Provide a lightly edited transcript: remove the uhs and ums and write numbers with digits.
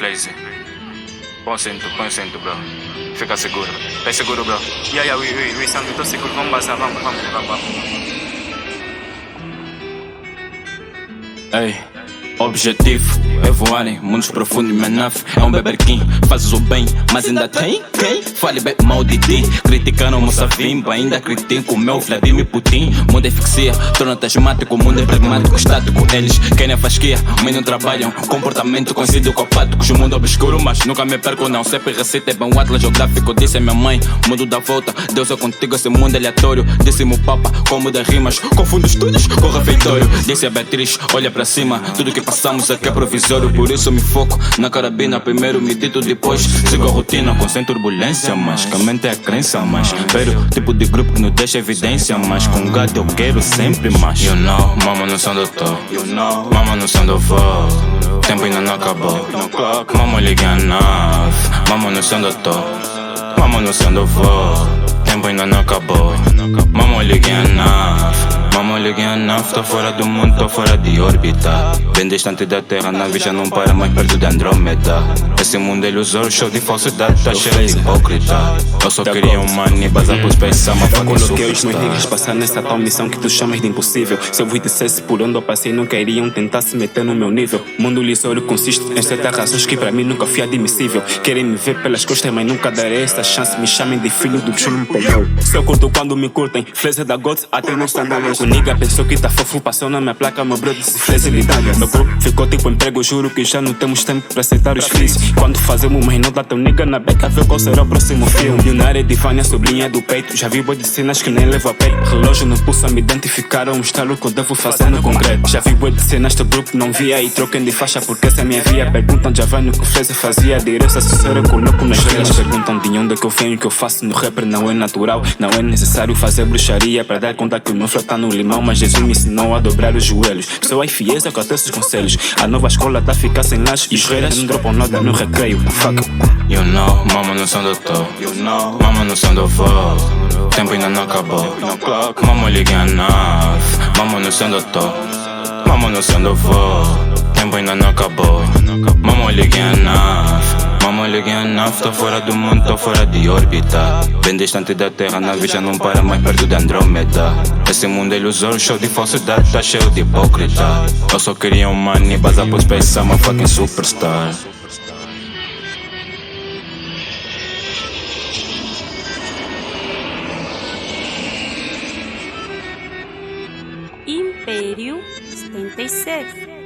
Flazy. Põe o cinto, bro. Fica seguro. Tá seguro, bro? Oui, Santo, tô seguro. Vamos passar, vamos. Ei, objetivo é voar em mundos profundos. Minha nave é um Beber King. Fazes o bem, mas ainda tem quem fale bem mal de ti. Criticaram o Moçavimba, ainda critico o meu Vladimir Putin. Mundo é ficção, torna-te asmático. O mundo é pragmático, estático. Eles querem a fasquia, mas não trabalham. Comportamento coincide com apáticos. O mundo obscuro, mas nunca me perco não. Sempre receita é bem o atlas geográfico. Disse a minha mãe, mundo dá volta. Deus é contigo, esse mundo é aleatório. Disse-me o Papa, como das rimas. Confundo estudos com o refeitório. Disse a Beatriz, olha pra cima. Tudo que passamos aqui é provisório. Por isso me foco na carabina. Primeiro medito, depois sigo a rotina. Com sem turbulência, mas que a mente é a crença. Mas pero tipo de grupo que não deixa evidência. Mas com gato eu quero sempre mais. You know, mama não são doutor. Mama não são do voo. Tempo ainda não acabou. Mama liga a nave. Mama não são doutor. Mama não são do voo. Tempo ainda não acabou. Mama liga a nave. Mama liga a nave. Tô fora do mundo, tô fora de órbita. Bem distante da terra, a nave já não para mais perto de Andrômeda. Esse mundo é ilusório, show de falsidade, tá cheio de hipócrita. Eu só queria um money, bazar pros pés, uma eu coloquei os meus niggas passar nessa tal missão que tu chamas de impossível. Se eu vos dissesse por onde eu passei, nunca iriam tentar se meter no meu nível. O mundo ilusório consiste em 7 razões que pra mim nunca fui admissível. Querem me ver pelas costas, mas nunca darei essa chance. Me chamem de filho do chulo pegou. Se eu curto quando me curtem, Flazy da God até nos sandálias. O nigga pensou que tá fofo, passou na minha placa, meu brother se Flazy lidanga. Meu grupo ficou tipo emprego, juro que já não temos tempo pra aceitar os fees. Quando fazemos uma nota, teu nigga na beca, vê qual será o próximo filme. Milionária de Vânia, sobrinha do peito. Já vi boi de cenas que nem levo a peito. Relógio no pulso a me identificaram, um estalo que eu devo fazer no concreto. Já vi boi de cenas, teu grupo não via e troquem de faixa porque essa é a minha via. Perguntam já vai no que o Flazy fazia, direção sincera eu coloco nas estrelas. Perguntam de onde é que eu venho, o que eu faço no rapper não é natural. Não é necessário fazer bruxaria pra dar conta que o meu flow tá no limão. Mas Jesus me ensinou a dobrar os joelhos. Pessoas fiéis a até esses conselhos. A nova escola tá a ficar sem lajes e joelhas. Não dropam nada no recreio, fuck. You know, mama não são doutor. Mama não são do voo. Tempo ainda não acabou. Mama liga a nave. Mama não são doutor. Mama não são do voo. Tempo ainda não acabou. Mama liga a nave. Mama liga a nave. Tô fora do mundo, tô fora de órbita. Bem distante da terra, a nave já não para mais perto de Andrômeda. Esse mundo é ilusório, show de falsidade, tá cheio de hipócrita. Eu só queria um money, bazar pros pés, uma fucking superstar. Império 77.